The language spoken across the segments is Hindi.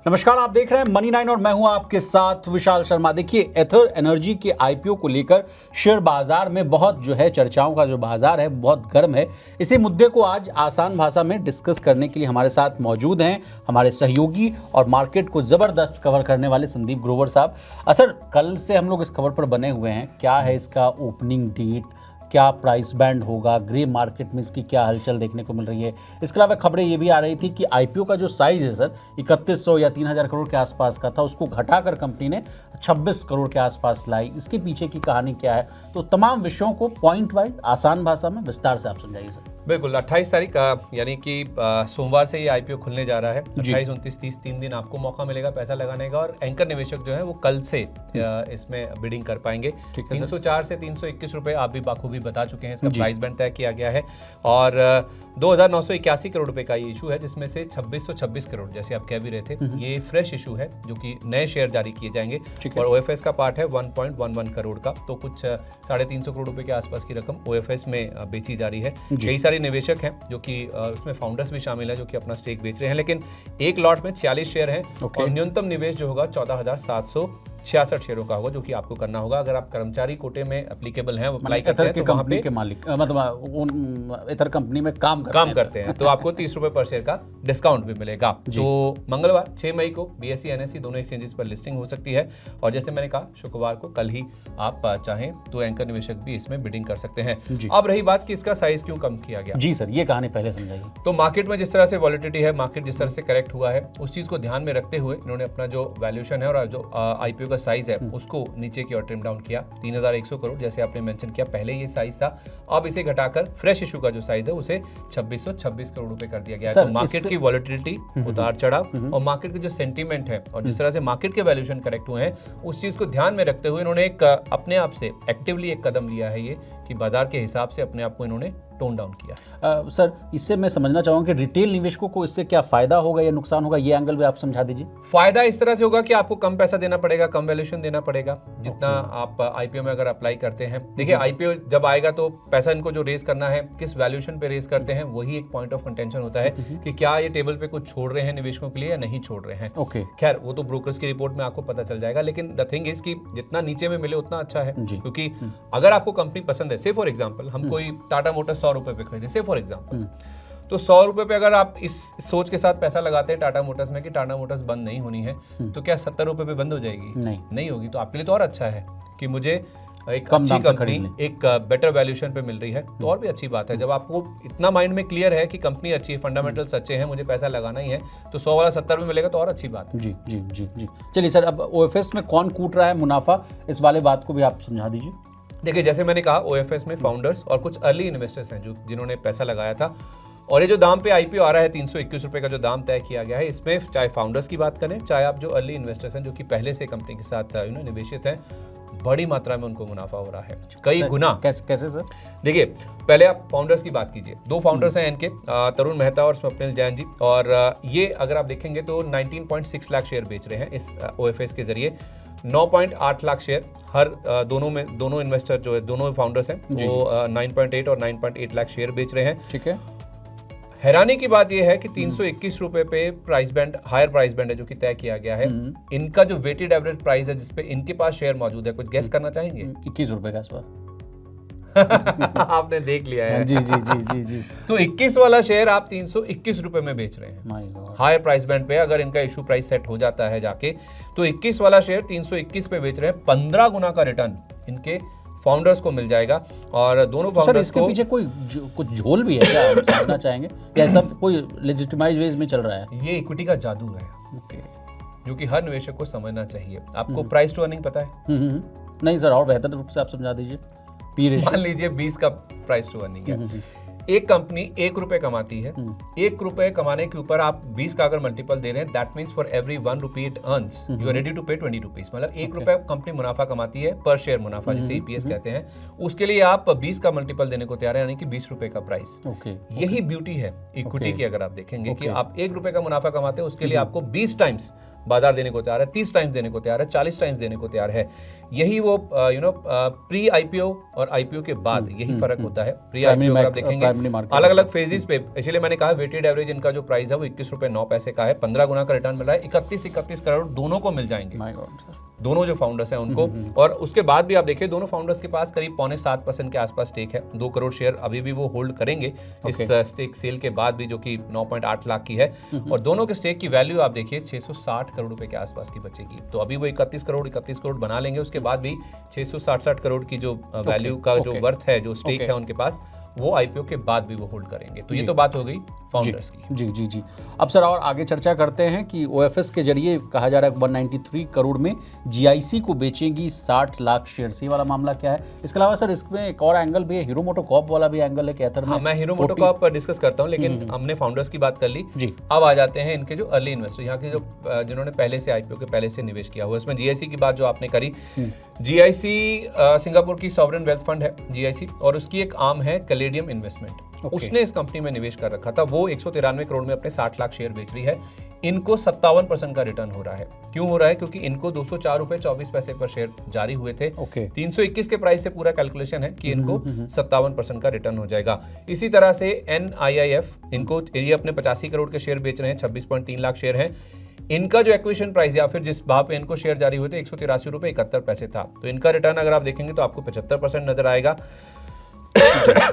नमस्कार, आप देख रहे हैं मनी 9 और मैं हूं आपके साथ विशाल शर्मा। देखिए, एथर एनर्जी के आईपीओ को लेकर शेयर बाजार में बहुत जो है चर्चाओं का जो बाजार है बहुत गर्म है। इसी मुद्दे को आज आसान भाषा में डिस्कस करने के लिए हमारे साथ मौजूद हैं हमारे सहयोगी और मार्केट को जबरदस्त कवर करने वाले संदीप ग्रोवर साहब। सर, कल से हम लोग इस खबर पर बने हुए हैं, क्या है इसका ओपनिंग डेट, क्या प्राइस बैंड होगा, ग्रे मार्केट में इसकी क्या हलचल देखने को मिल रही है। इसके अलावा खबरें ये भी आ रही थी कि आईपीओ का जो साइज है सर 3100 या 3000 करोड़ के आसपास का था, उसको घटाकर कंपनी ने 26 करोड़ के आसपास लाई। इसके पीछे की कहानी क्या है, तो तमाम विषयों को पॉइंट वाइज आसान भाषा में विस्तार से आप समझाइए सर। बिल्कुल, 28 तारीख यानी कि सोमवार से ये आईपीओ खुलने जा रहा है। 28, 29, 30 3 दिन आपको मौका मिलेगा पैसा लगाने का, और एंकर निवेशक जो है वो कल से इसमें बिडिंग कर पाएंगे। 304 से 321 रुपए आप भी बाखूबी बता चुके हैं, इसका प्राइस बैंड तय किया गया है। और 2981 करोड़ रुपए का ये इशू है, जिसमें से 2626 करोड़, जैसे आप कह भी रहे थे, ये फ्रेश इशू है जो कि नए शेयर जारी किए जाएंगे। और ओएफएस का पार्ट है 1.11 करोड़ का, तो कुछ 350 करोड़ रुपए के आसपास की रकम ओएफएस में बेची जा रही है। कई सारे निवेशक हैं जो कि उसमें फाउंडर्स भी शामिल है जो कि अपना स्टेक बेच रहे हैं, लेकिन एक लॉट में 46 शेयर हैं। और न्यूनतम निवेश जो होगा 14,766 शेयरों का होगा, जो कि आपको करना होगा अगर आप कर्मचारी कोटे में एप्लीकेबल हैं, अप्लाई करते हैं, तो वहाँ पे के मालिक मतलब इथर कंपनी में काम करते हैं तो आपको 30 रुपए पर शेयर का डिस्काउंट भी मिलेगा। तो मंगलवार 6 मई को बीएसई एनएसई दोनों एक्सचेंजेस पर लिस्टिंग हो सकती है, और जैसे मैंने कहा शुक्रवार को कल ही आप चाहें तो एंकर निवेशक भी इसमें बिडिंग कर सकते हैं। अब रही बात कि इसका साइज क्यों कम किया गया। जी सर, ये कहानी पहले समझाइए। तो मार्केट में जिस तरह से वॉलिटिलिटी है, मार्केट जिस तरह से करेक्ट हुआ है, उस चीज को ध्यान में रखते हुए इन्होंने अपना जो वैल्यूएशन है और जो आईपीओ का साइज है उसको नीचे की ओर ट्रिम डाउन किया। 3100 करोड़ जैसे आपने मेंशन किया, पहले ये साइज था, अब इसे घटाकर फ्रेश इशू का जो साइज है उसे 2626 करोड़ रुपए कर दिया गया है। तो मार्केट की वॉलिटिलिटी, उतार चढ़ाव और मार्केट की जो सेंटीमेंट है और जिस तरह से मार्केट के वैल्यूएशन करेक्ट हुए हैं, उस चीज को ध्यान में रखते हुए इन्होंने एक अपने आप से एक्टिवली एक कदम लिया है, ये कि बाजार के हिसाब से अपने आप को इन्होंने टोन डाउन किया। सर, इससे मैं समझना चाहूँगा कि रिटेल निवेशकों को इससे क्या फायदा होगा या नुकसान होगा, ये एंगल भी आप समझा दीजिए। फायदा इस तरह से होगा कि आपको कम पैसा देना पड़ेगा, कम वैल्यूएशन देना पड़ेगा जितना आप आईपीओ में अगर अप्लाई करते हैं। देखिए, आईपीओ जब आएगा तो पैसा इनको जो रेज करना है, किस वैल्यूएशन पे रेज करते हैं, वही एक पॉइंट ऑफ कंटेंशन होता है कि क्या ये टेबल पे कुछ छोड़ रहे हैं निवेशकों के लिए या नहीं छोड़ रहे हैं। खैर, वो तो ब्रोकर्स की रिपोर्ट में आपको पता चल जाएगा, लेकिन द थिंग इज कि जितना नीचे में मिले उतना अच्छा है, क्योंकि अगर आपको कंपनी पसंद है, से फॉर एग्जाम्पल हम कोई टाटा मोटर्स 100 रुपए पे खरीदे, से फॉर एग्जाम्पल, तो 100 रुपए पे अगर आप इस सोच के साथ पैसा लगाते हैं टाटा मोटर्स में कि टाटा मोटर्स बंद नहीं होनी है, तो क्या 70 रुपए पे बंद हो जाएगी? नहीं होगी। तो आपके लिए तो और अच्छा है कि मुझे एक अच्छी कंपनी एक बेटर वैल्यूएशन पे मिल रही है, तो और भी अच्छी बात है। जब आपको इतना माइंड में क्लियर है कि कंपनी अच्छी है, फंडामेंटल्स अच्छे हैं, मुझे पैसा लगाना ही है, तो 100 वाला 70 में मिलेगा तो और अच्छी बात है। जी जी जी जी। चलिए सर, अब ओएफएस में कौन कूट रहा है मुनाफा, इस वाले बात को भी आप समझा दीजिए। देखिए, जैसे मैंने कहा, ओएफएस में फाउंडर्स और कुछ अर्ली इन्वेस्टर्स हैं जिन्होंने पैसा लगाया था, और ये जो दाम पे आईपीओ आ रहा है 321 रुपए का जो दाम तय किया गया है, इसमें चाहे फाउंडर्स की बात करें, चाहे आप जो अर्ली इन्वेस्टर्स हैं जो कि पहले से कंपनी के साथ निवेशित हैं, बड़ी मात्रा में उनको मुनाफा हो रहा है, कई गुना। कैसे सर? देखिए, पहले आप फाउंडर्स की बात कीजिए। दो फाउंडर्स हैं इनके, तरुण मेहता और स्वप्निल जैन जी, और ये अगर आप देखेंगे तो 19.6 लाख शेयर बेच रहे हैं इस ओएफएस के जरिए। 9.8 लाख शेयर हर दोनों इन्वेस्टर जो है, दोनों फाउंडर्स हैं, वो 9.8 और 9.8 लाख शेयर बेच रहे हैं। ठीक है। हैरानी की बात यह है कि 321 रुपए पे price band, higher price band है जो कि तय किया गया है। इनका जो वेटेड एवरेज प्राइस है जिसपे इनके पास शेयर मौजूद है, कुछ गेस करना चाहेंगे? 21 रुपए के आसपास। आपने देख लिया है। जी जी जी जी जी। तो 21 वाला शेयर आप 321 रुपए में बेच रहे हैं हायर प्राइस बैंड पे। अगर इनका इशू प्राइस सेट हो जाता है जाके, तो 21 वाला शेयर 321 पे बेच रहे हैं। 15 गुना का रिटर्न इनके फाउंडर्स को मिल जाएगा। और दोनों फाउंडर्स इसके को पीछे कुछ झोल भी है क्या, आप समझना चाहेंगे? या सब कोई लेजिटिमाइज वेज में चल रहा है? ये इक्विटी का जादू है, जो कि हर निवेशक को समझना चाहिए। आपको प्राइस टू अर्निंग पता है? नहीं सर, और बेहतर रूप से आप समझा दीजिए। मान लीजिए 20 का प्राइस टू अर्निंग है, एक कंपनी 1 रुपए कमाती है, 1 रुपए कमाने के ऊपर आप 20 का अगर मल्टीपल दे रहे हैं, that means for every 1 rupee it earns you are ready to pay 20 rupees. मतलब 1 रुपए कंपनी मुनाफा कमाती है, पर शेयर मुनाफा, जिसे ईपीएस कहते हैं, उसके लिए आप 20 का मल्टीपल देने को तैयार है, यानी कि 20 रुपए का प्राइस। यही ब्यूटी है इक्विटी की। अगर आप देखेंगे कि आप 1 रुपए का मुनाफा कमाते हैं, उसके लिए आपको 20 टाइम्स बाजार देने को तैयार है, 30 टाइम्स देने को तैयार है, 40 टाइम्स देने को तैयार है। यही वो प्री आईपीओ और आईपीओ के बाद यही फर्क होता है। प्री आईपीओ अगर आप देखेंगे अलग अलग फेजेस पे, इसलिए मैंने कहा वेटेड एवरेज इनका जो प्राइस है वो 21 रुपए 9 पैसे का है, 15 गुना का रिटर्न मिल रहा है, 31 करोड़ दोनों को मिल जाएंगे, दोनों जो फाउंडर्स हैं उनको। और उसके बाद भी आप देखिए दोनों फाउंडर्स के पास करीब 0.75% के आसपास स्टेक है, 2 करोड़ शेयर अभी भी वो होल्ड करेंगे इस स्टेक सेल के बाद भी, जो कि 9.8 लाख की है। और दोनों के स्टेक की वैल्यू आप देखिए 660 करोड़ रुपए के आसपास की बचेगी। तो अभी वो 31 करोड़ बना लेंगे, उसके बाद भी 660 करोड़ की जो वैल्यू का जो वर्थ है, जो स्टेक है उनके पास, वो आईपीओ के बाद भी वो होल्ड करेंगे। तो ये तो बात हो गई फाउंडर्स की। जी जी जी। अब सर और आगे चर्चा करते हैं कि ओएफएस के जरिए कहा जा रहा है 193 करोड़ में जीआईसी को बेचेगी 60 लाख शेयर, ये वाला मामला क्या है? इसके अलावा सर इसमें एक और एंगल भी है, हीरो मोटोकॉर्प वाला भी एंगल है कि एथर में। मैं हीरो मोटोकॉर्प पर डिस्कस करता हूँ, लेकिन हमने फाउंडर्स की बात कर ली जी। अब आ जाते हैं इनके जो अर्ली इन्वेस्टर, यहाँ के जो जिन्होंने पहले से आईपीओ के पहले से निवेश किया हुआ। इसमें जीआईसी की बात जो आपने करी, जीआईसी सिंगापुर की सॉवरेन वेल्थ फंड है जीआईसी, और उसकी एक आर्म है कैलेडियम इन्वेस्टमेंट। उसने इस कंपनी में निवेश कर रखा था, वो 193 करोड़ में अपने 60 लाख शेयर बेच रही है। इनको 57% का रिटर्न हो रहा है। क्यों हो रहा है? क्योंकि इनको 204 रुपए 24 पैसे पर शेयर जारी हुए थे। 321 के प्राइस से पूरा कैलकुलेशन है कि इनको 57% का रिटर्न हो जाएगा। इसी तरह से NIIF, इनको ये अपने 85 करोड़ के शेयर बेच रहे हैं, 26.3 लाख शेयर हैं। इनका जो एक्विजिशन प्राइस या फिर जिस भाव पे इनको शेयर जारी हुए थे 183 रुपए 71 पैसे था। तो इनका रिटर्न अगर आप देखेंगे तो आपको 75% नजर आएगा।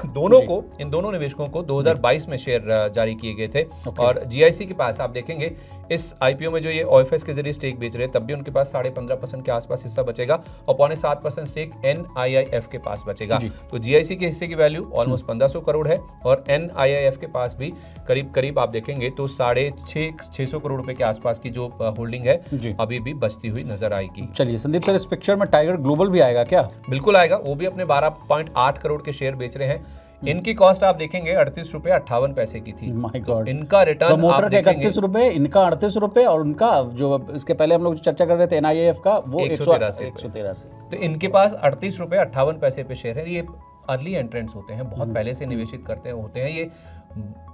दोनों को, इन दोनों निवेशकों को 2022 में शेयर जारी किए गए थे। और जीआईसी के पास आप देखेंगे इस आईपीओ में जो ये ओएफएस के जरिए स्टेक बेच रहे हैं, तब भी उनके पास 15.5% के आसपास हिस्सा बचेगा और 0.7% स्टेक NIIF के पास बचेगा। तो जीआईसी के हिस्से की वैल्यू ऑलमोस्ट 1500 करोड़ है और NIIF के पास भी करीब आप देखेंगे तो 650 करोड़ रुपए के आसपास की जो होल्डिंग है अभी भी बचती हुई नजर आएगी। चलिए संदीप सर, इस पिक्चर में टाइगर ग्लोबल भी आएगा क्या? बिल्कुल आएगा, वो भी अपने 12.8 करोड़ के शेयर बेच रहे हैं। इनकी कॉस्ट आप देखेंगे 38 रुपए 58 पैसे की थी। My God. इनका रिटर्न प्रमोटर के 31 रुपए, इनका 38 रुपए, और उनका जो इसके पहले हम लोग चर्चा कर रहे थे NIIF का, वो 113। तो इनके पास 38 रुपए 58 पैसे पे शेयर है। ये अर्ली एंट्रेंट्स होते हैं, बहुत पहले से निवेशित करते होते हैं, ये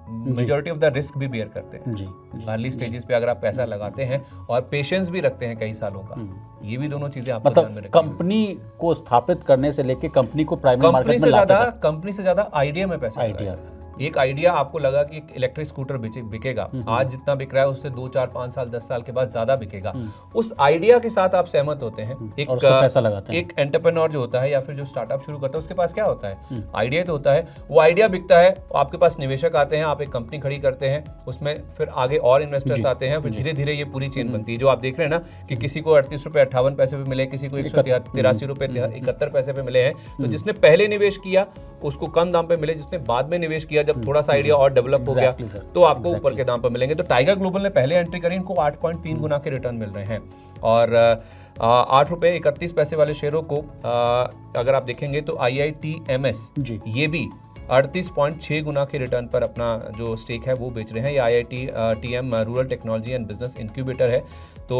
मेजॉरिटी ऑफ द रिस्क भी बेयर करते हैं। अर्ली स्टेजेस पे अगर आप पैसा लगाते हैं और पेशेंस भी रखते हैं कई सालों का, ये भी दोनों चीजें आपको ध्यान में रखनी। कंपनी को स्थापित करने से लेके कंपनी को प्राइमरी मार्केट में लाते तक, कंपनी से ज्यादा आइडिया में पैसा लगाया। एक आइडिया आपको लगा कि इलेक्ट्रिक स्कूटर बिकेगा, आज जितना बिक रहा है उससे 2, 4, 5 साल 10 साल के बाद ज्यादा बिकेगा। उस आइडिया के साथ आप सहमत होते हैं, एक पैसा लगाते हैं। एक एंटरप्रेन्योर जो होता है या फिर जो स्टार्टअप शुरू करता है, उसके पास क्या होता है? आइडिया तो होता है। वो आइडिया बिकता है, आपके पास निवेशक आते हैं, आप एक कंपनी खड़ी करते हैं, उसमें फिर आगे और इन्वेस्टर्स आते हैं, फिर धीरे धीरे ये पूरी चेन बनती है। जो आप देख रहे हैं ना कि किसी को 38 रुपए 58 पैसे पे मिले, किसी को 183 रुपए 71 पैसे पे मिले हैं। तो जिसने पहले निवेश किया उसको कम दाम पे मिले, जिसने बाद में निवेश किया जब थोड़ा सा आइडिया और डेवलप हो गया तो आपको ऊपर के दाम पर मिलेंगे। तो टाइगर ग्लोबल ने पहले एंट्री करी, इनको 8.3 गुना के रिटर्न मिल रहे हैं। और 8 रुपए 31 पैसे वाले शेयरों को अगर आप देखेंगे तो IITMS ये भी 38.6 गुना के रिटर्न पर अपना जो स्टेक है वो बेच रहे हैं। ये IITM rural technology and business incubator है। तो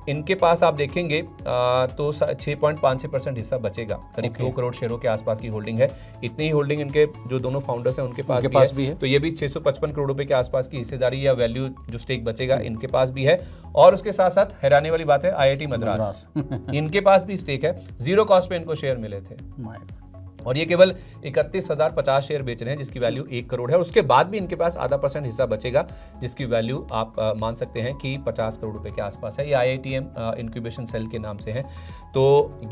इनके पास आप देखेंगे तो 6.56% हिस्सा बचेगा, करीब 2 करोड़ शेयरों के आसपास की होल्डिंग है। इतनी ही होल्डिंग इनके जो दोनों फाउंडर्स हैं उनके पास भी है। तो ये भी 655 करोड़ रुपए के आसपास की हिस्सेदारी या वैल्यू जो स्टेक बचेगा इनके पास भी है। और उसके साथ साथ हैरानी वाली बात है IIT मद्रास इनके पास भी स्टेक है, जीरो कॉस्ट पे इनको शेयर मिले थे और ये केवल 31,050 शेयर बेच रहे हैं जिसकी वैल्यू 1 करोड़ है। उसके बाद भी इनके पास आधा % हिस्सा बचेगा जिसकी वैल्यू आप मान सकते हैं कि 50 करोड़ रुपए के आसपास है। ये IITM इंक्यूबेशन सेल के नाम से है। तो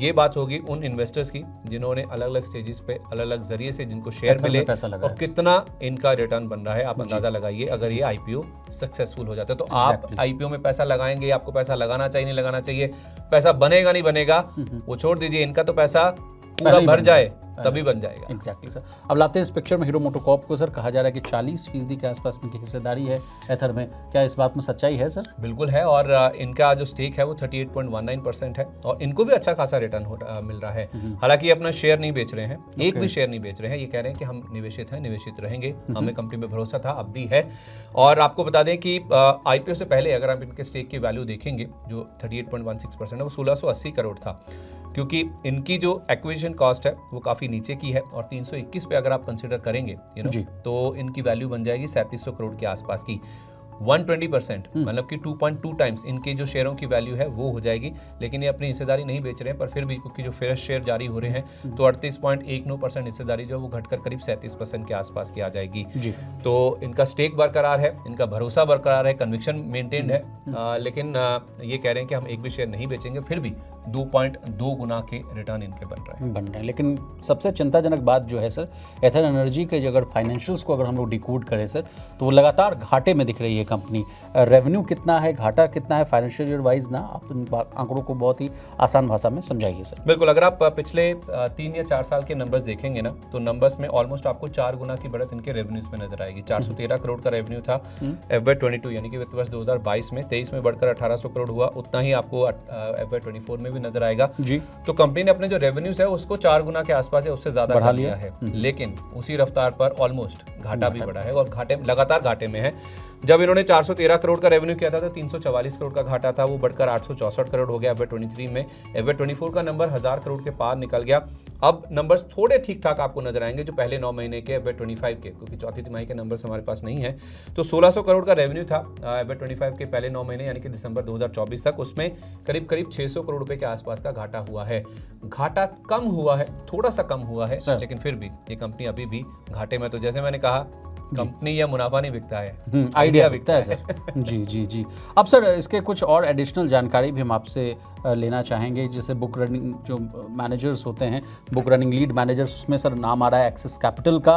ये बात होगी उन इन्वेस्टर्स की जिन्होंने अलग अलग स्टेजेस पे अलग अलग जरिए से जिनको शेयर मिले और कितना इनका रिटर्न बन रहा है आप अंदाजा लगाइए। अगर ये IPO सक्सेसफुल हो जाता है तो आप IPO में पैसा लगाएंगे, आपको पैसा लगाना चाहिए नहीं लगाना चाहिए, पैसा बनेगा नहीं बनेगा वो छोड़ दीजिए, इनका तो पैसा पूरा भर जाए तभी बन जाएगा। Exactly sir. अब लाते हैं इस पिक्चर में हीरो मोटोकॉर्प को। सर कहा जा रहा है कि 40% के आसपास इनकी हिस्सेदारी है एथर में, क्या इस बात में सच्चाई है सर? बिल्कुल है। और इनका जो स्टेक है वो 38.19% है और इनको भी अच्छा खासा रिटर्न मिल रहा है। हालांकि अपना शेयर नहीं बेच रहे हैं, एक भी शेयर नहीं बेच रहे हैं। ये कह रहे हैं कि हम निवेशित हैं, निवेशित रहेंगे, हमें कंपनी में भरोसा था, अब भी है। और आपको बता दें कि IPO से पहले अगर आप इनके स्टेक की वैल्यू देखेंगे जो 38.16% है वो 1680 करोड़ था, क्योंकि इनकी जो एक्विजिशन कॉस्ट है वो काफ़ी नीचे की है और 321 पे अगर आप कंसिडर करेंगे तो इनकी वैल्यू बन जाएगी 3700 करोड़ के आसपास की। 120%, मतलब कि 2.2 टाइम्स इनके जो शेयरों की वैल्यू है वो हो जाएगी। लेकिन ये अपनी हिस्सेदारी नहीं बेच रहे हैं, पर फिर भी क्योंकि जो फ्रेश शेयर जारी हो रहे हैं तो 38.19% हिस्सेदारी जो है वो घटकर करीब 37% के आसपास की आ जाएगी जी। तो इनका स्टेक बरकरार है, इनका भरोसा बरकरार है, कन्विक्शन मेंटेन्ड है। लेकिन ये कह रहे हैं कि हम एक भी शेयर नहीं बेचेंगे, फिर भी 2.2 गुना के रिटर्न इनके बन रहे हैं। लेकिन सबसे चिंताजनक बात जो है सर, एथर एनर्जी के अगर फाइनेंशियल्स को अगर हम लोग डिकोड करें सर, तो वो लगातार घाटे में दिख रही है कंपनी। रेवेन्यू कितना है, घाटा कितना है फाइनेंशियल ईयर वाइज ना, आप इन आंकड़ों को बहुत ही आसान भाषा में समझाइए सर। बिल्कुल, अगर आप पिछले 3 या 4 साल के नंबर्स देखेंगे ना, तो नंबर्स में ऑलमोस्ट आपको 4 गुना की बढ़त इनके रेवेन्यूज में नजर आएगी। 413 करोड़ का रेवेन्यू था FY22 यानी कि वित्त वर्ष 2022 में, 23 में बढ़कर 1800 करोड़ हुआ, उतना ही आपको FY24 में भी नजर आएगा जी। तो कंपनी ने अपने जो रेवेन्यूज है उसको 4 गुना के आसपास है, उससे ज्यादा बढ़ा लिया है। लेकिन उसी रफ्तार पर ऑलमोस्ट घाटा भी बढ़ा है और लगातार घाटे में है। जब इन्होंने 413 करोड़ का रेवेन्यू किया था तो 344 करोड़ का घाटा था, वो बढ़कर 864 करोड़ हो गया FY23 में। FY24 का नंबर 1000 करोड़ के पार निकल गया। अब नंबर्स थोड़े ठीक ठाक आपको नजर आएंगे जो पहले 9 महीने के FY25 के, क्योंकि चौथी तिमाही के नंबर्स हमारे पास नहीं है। तो 1600 करोड़ का रेवेन्यू था FY25 के पहले 9 महीने यानी कि दिसंबर 2024 तक, उसमें करीब 600 करोड़ रुपए के आसपास का घाटा हुआ है। घाटा कम हुआ है, थोड़ा सा कम हुआ है, लेकिन फिर भी ये कंपनी अभी भी घाटे में। तो जैसे मैंने कहा, कंपनी या मुनाफा नहीं बिकता है, आइडिया बिकता है सर। जी जी जी। अब सर इसके कुछ और एडिशनल जानकारी भी हम आपसे लेना चाहेंगे। जैसे बुक रनिंग जो मैनेजर्स होते हैं, बुक रनिंग लीड मैनेजर्स, उसमें सर नाम आ रहा है एक्सिस कैपिटल का,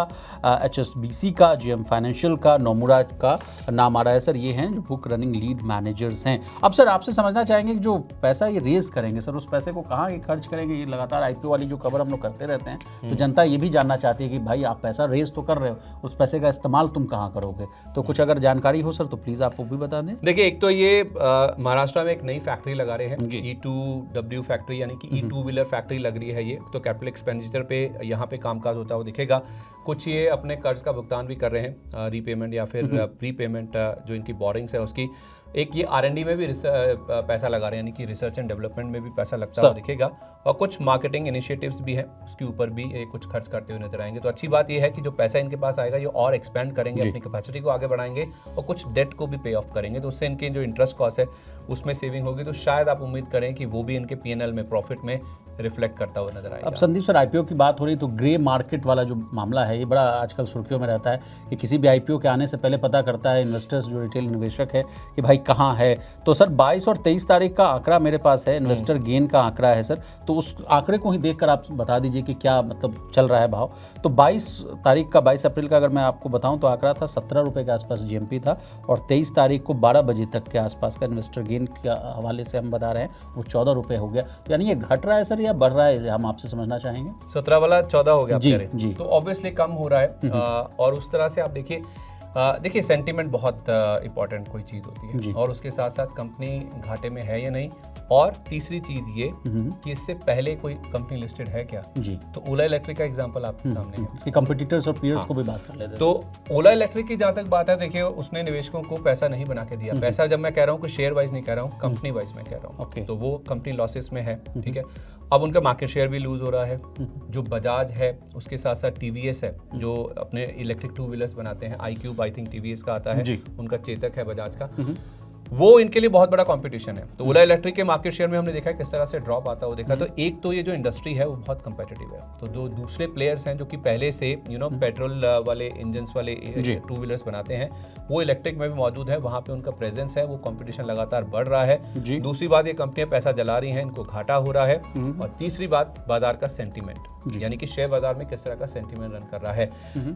HSBC का, GM फाइनेंशियल का, नोमुरा का नाम आ रहा है सर। ये हैं जो बुक रनिंग लीड मैनेजर्स हैं। अब सर आपसे समझना चाहेंगे कि जो पैसा ये रेज करेंगे सर, उस पैसे को कहाँ ये खर्च करेंगे? ये लगातार IPO वाली जो खबर हम लोग करते रहते हैं, तो जनता ये भी जानना चाहती है कि भाई आप पैसा रेज तो कर रहे हो, उस पैसे का इस्तेमाल तुम कहाँ करोगे? तो कुछ अगर जानकारी हो सर तो प्लीज़ आप वो भी बता दें। देखिए, एक तो ये महाराष्ट्र में एक नई फैक्ट्री लगा रहे हैं, E2W फैक्ट्री, यानी कि E2 व्हीलर फैक्ट्री लग रही है ये। तो कैपिटल एक्सपेंडिचर पे यहाँ पे कामकाज होता हुआ दिखेगा। कुछ ये अपने कर्ज का भुगतान भी कर रहे हैं, रीपेमेंट या फिर प्री पेमेंट जो इनकी बोरिंग्स है उसकी। एक ये R&D में भी पैसा लगा रहे हैं, यानी कि रिसर्च एंड डेवलपमेंट में भी पैसा लगता हुआ दिखेगा। और कुछ मार्केटिंग इनिशिएटिव्स भी हैं, उसके ऊपर भी ये कुछ खर्च करते हुए नजर आएंगे। तो अच्छी बात ये है कि जो पैसा इनके पास आएगा ये और एक्सपेंड करेंगे, अपनी कैपेसिटी को आगे बढ़ाएंगे और कुछ डेट को भी पे ऑफ करेंगे। तो उससे इनके जो इंटरेस्ट कॉस्ट है उसमें सेविंग होगी। तो शायद आप उम्मीद करें कि वो भी इनके P&L में, प्रॉफिट में रिफ्लेक्ट करता हुआ नजर आएगा। अब संदीप सर, IPO की बात हो रही तो ग्रे मार्केट वाला जो मामला है ये बड़ा आजकल सुर्खियों में रहता है कि किसी भी IPO के आने से पहले पता करता है इन्वेस्टर्स, जो रिटेल निवेशक है, कि भाई कहाँ है। तो सर 22 और 23 तारीख का आंकड़ा मेरे पास है, इन्वेस्टर गेन का आंकड़ा है सर। तो उस आंकड़े को ही देखकर आप बता दीजिए कि क्या मतलब चल रहा है भाव। तो 22 तारीख का, 22 अप्रैल का अगर मैं आपको बताऊं तो आंकड़ा था 17 रुपये के आसपास GMP था, और 23 तारीख को 12 बजे तक के आसपास का इन्वेस्टर गेन के हवाले से हम बता रहे हैं वो 14 रुपये हो गया। तो यानी ये घट रहा है सर या बढ़ रहा है, हम आपसे समझना चाहेंगे। 17 वाला 14 हो गया जी। तो ऑब्वियसली कम हो रहा है। और उस तरह से आप देखिए सेंटीमेंट बहुत इंपॉर्टेंट कोई चीज़ होती है, और उसके साथ साथ कंपनी घाटे में है या नहीं। और तीसरी चीज ये कि इससे पहले कोई कंपनी लिस्टेड है क्या जी। तो ओला इलेक्ट्रिक का एग्जांपल आपके सामने है, इसके कंपटीटर्स और पीयर्स को भी बात कर लेते हैं। तो ओला इलेक्ट्रिक की जहाँ तक बात है, देखिए उसने निवेशकों को पैसा नहीं बना के दिया। पैसा जब मैं कह रहा हूँ कि शेयर वाइज नहीं कह रहा हूँ, कंपनी वाइज में कह रहा हूँ। तो वो कंपनी लॉसेस में है, ठीक है। अब उनका मार्केट शेयर भी लूज हो रहा है। जो बजाज है, उसके साथ साथ TVS है जो अपने इलेक्ट्रिक 2 व्हीलर्स बनाते हैं, iQube आई थिंक TVS का आता है, उनका चेतक है बजाज का, वो इनके लिए बहुत बड़ा कंपटीशन है। तो ओला इलेक्ट्रिक के मार्केट शेयर में हमने देखा है किस तरह से ड्रॉप आता हुआ देखा। तो एक तो ये जो इंडस्ट्री है वो बहुत कंपेटिटिव है। तो जो दूसरे प्लेयर्स हैं जो कि पहले से पेट्रोल वाले इंजन्स वाले 2 व्हीलर्स बनाते हैं, वो इलेक्ट्रिक में भी मौजूद है, वहाँ पे उनका प्रेजेंस है, वो कंपटीशन लगातार बढ़ रहा है। दूसरी बात, ये कंपनियां पैसा जला रही हैं, इनको घाटा हो रहा है। और तीसरी बात, बाजार का सेंटीमेंट, यानी कि शेयर बाजार में किस तरह का सेंटीमेंट रन कर रहा है।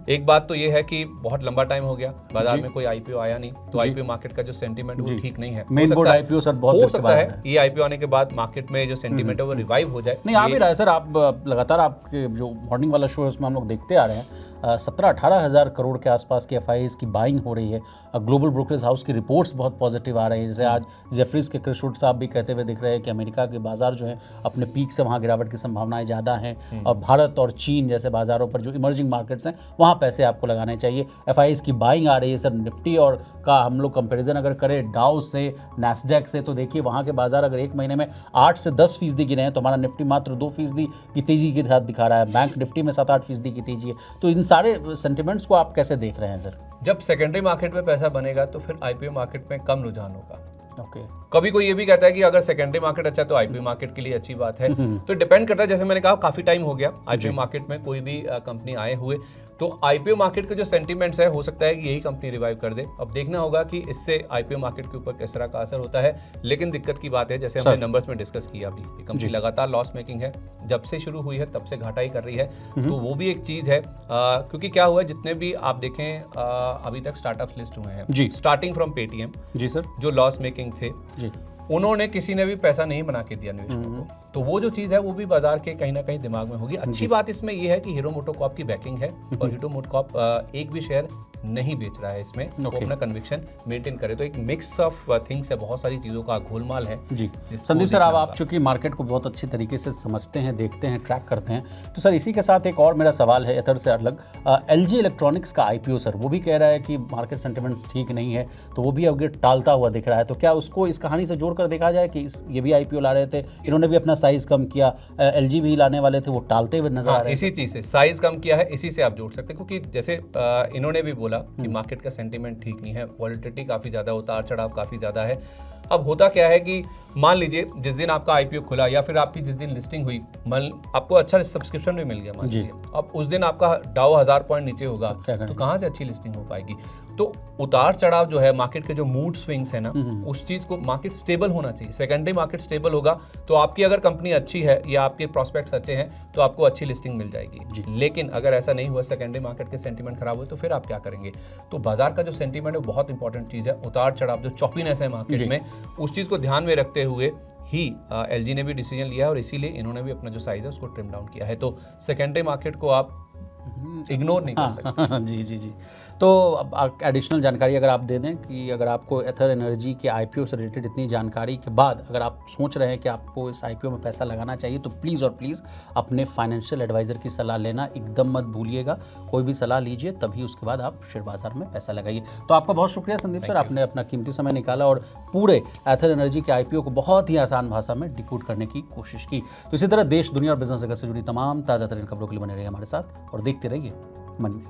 एक बात तो ये है कि बहुत लंबा टाइम हो गया, बाजार में कोई IPO आया नहीं, तो IPO मार्केट का जो सेंटीमेंट वो ठीक नहीं है। मेन बोर्ड IPO सर बहुत हो सकता है ये IPO आने के बाद मार्केट में जो सेंटीमेंट है वो रिवाइव हो जाए। नहीं, आ भी रहा है सर। आप लगातार आपके जो मॉर्निंग वाला शो है उसमें हम लोग देखते आ रहे हैं 17-18 हज़ार करोड़ के आसपास की FIIs की बाइंग हो रही है। ग्लोबल ब्रोकरेज हाउस की रिपोर्ट्स बहुत पॉजिटिव आ रही है। जैसे आज जेफरीज के क्रिस वुड साहब भी कहते हुए दिख रहे हैं कि अमेरिका के बाजार जो है अपने पीक से वहाँ गिरावट की संभावनाएं ज़्यादा हैं, और भारत और चीन जैसे बाजारों पर जो इमर्जिंग मार्केट्स हैं वहाँ पैसे आपको लगाने चाहिए। FIIs की बाइंग आ रही है सर। निफ्टी और का हम लोग कंपेरिजन अगर करें डाउ से, नैस्डैक से, तो देखिए वहाँ के बाजार अगर एक महीने में 8 से 10% गिरे हैं, तो हमारा निफ्टी मात्र 2% की तेजी के साथ दिखा रहा है। बैंक निफ्टी में 7-8% की तेजी है। तो इन सारे सेंटिमेंट्स को आप कैसे देख रहे हैं सर? जब सेकेंडरी मार्केट में पैसा बनेगा तो फिर आईपीओ मार्केट में कम रुझान होगा। ओके। कभी कोई ये भी कहता है कि अगर सेकेंडरी मार्केट अच्छा है तो आईपीओ मार्केट के लिए अच्छी बात है। तो डिपेंड करता है, जैसे मैंने कहा काफी टाइम हो गया आईपीओ मार्केट में कोई भी कंपनी आए हुए, तो आईपीओ मार्केट के जो सेंटीमेंट्स है हो सकता है कि यही कंपनी रिवाइव कर दे। अब देखना होगा कि इससे आईपीओ मार्केट के ऊपर किस तरह का असर होता है। लेकिन दिक्कत की बात है, जैसे हमने नंबर्स में डिस्कस किया अभी, ये कंपनी लगातार लॉस मेकिंग है, जब से शुरू हुई है तब से घाटा ही कर रही है। तो वो भी एक चीज है, क्योंकि क्या हुआ है, जितने भी आप देखें अभी तक स्टार्टअप्स लिस्ट हुए हैं, starting from Paytm ji sir, जो लॉस मेकिंग थे जी, उन्होंने किसी ने भी पैसा नहीं बना के दिया निवेशकों को। तो वो जो चीज़ है वो भी बाजार के कहीं ना कहीं दिमाग में होगी। अच्छी बात इसमें ये है कि हीरो मोटोकॉर्प की बैकिंग है और हीरो मोटोकॉर्प एक भी शेयर नहीं बेच रहा है इसमें, वो अपना कन्विक्शन मेंटेन करे। तो एक मिक्स ऑफ थिंग्स है, बहुत सारी चीज़ों का गोलमाल है जी। संदीप सर, आप चूंकि मार्केट को बहुत अच्छी तरीके से समझते हैं, देखते हैं, ट्रैक करते हैं, तो सर इसी के साथ एक और मेरा सवाल है एथर से अलग, LG इलेक्ट्रॉनिक्स का IPO सर, वो भी कह रहा है कि मार्केट सेंटिमेंट्स ठीक नहीं है, तो वो भी अभी टालता हुआ दिख रहा है। तो क्या उसको इस कहानी से जोड़कर देखा जाए कि ये भी IPO ला रहे थे, इन्होंने भी अपना साइज कम किया, LG भी लाने वाले थे, वो टालते हुए नजर आ रहे हैं? इसी चीज से साइज कम किया है, इसी से आप जोड़ सकते हैं, क्योंकि जैसे इन्होंने भी बोला कि मार्केट का सेंटीमेंट ठीक नहीं है, वॉलिटिलिटी काफी ज्यादा, उतार चढ़ाव काफी ज्यादा है। अब होता क्या है कि मान लीजिए जिस दिन आपका IPO खुला या फिर आपकी जिस दिन लिस्टिंग हुई, आपको अच्छा सब्सक्रिप्शन भी मिल गया मान लीजिए, अब उस दिन आपका डाउ 1000 पॉइंट नीचे होगा, तो कहाँ से अच्छी लिस्टिंग हो पाएगी? तो उतार चढ़ाव जो है, मार्केट के जो मूड स्विंग्स है ना, उस चीज को, मार्केट स्टेबल होना चाहिए। सेकेंडरी मार्केट स्टेबल होगा तो आपकी अगर कंपनी अच्छी है या आपके प्रोस्पेक्ट्स अच्छे हैं तो आपको अच्छी लिस्टिंग मिल जाएगी। लेकिन अगर ऐसा नहीं हुआ, सेकेंडरी मार्केट के सेंटीमेंट खराब हुए, तो फिर आप क्या करेंगे? तो बाजार का जो सेंटीमेंट है बहुत इंपॉर्टेंट चीज है। उतार चढ़ाव, जो चॉपीनेस है मार्केट में, उस चीज को ध्यान में रखते हुए ही LG ने भी डिसीजन लिया है और इसीलिए इन्होंने भी अपना जो साइज है उसको ट्रिम डाउन किया है। तो सेकेंडरी मार्केट को आप इग्नोर नहीं कर सकते। जी जी जी। तो अब एडिशनल जानकारी अगर आप दे दें कि अगर आपको एथर एनर्जी के IPO से रिलेटेड इतनी जानकारी के बाद अगर आप सोच रहे हैं कि आपको इस IPO में पैसा लगाना चाहिए, तो प्लीज़ और प्लीज़ अपने फाइनेंशियल एडवाइज़र की सलाह लेना एकदम मत भूलिएगा। कोई भी सलाह लीजिए, तभी उसके बाद आप शेयर बाजार में पैसा लगाइए। तो आपका बहुत शुक्रिया संदीप सर, आपने अपना कीमती समय निकाला और पूरे एथर एनर्जी के IPO को बहुत ही आसान भाषा में डिकोड करने की कोशिश की। तो इसी तरह देश, दुनिया और बिजनेस जगत से जुड़ी तमाम ताज़ा तरीन खबरों के लिए बने रहिए हमारे साथ और देखते रहिए मन में।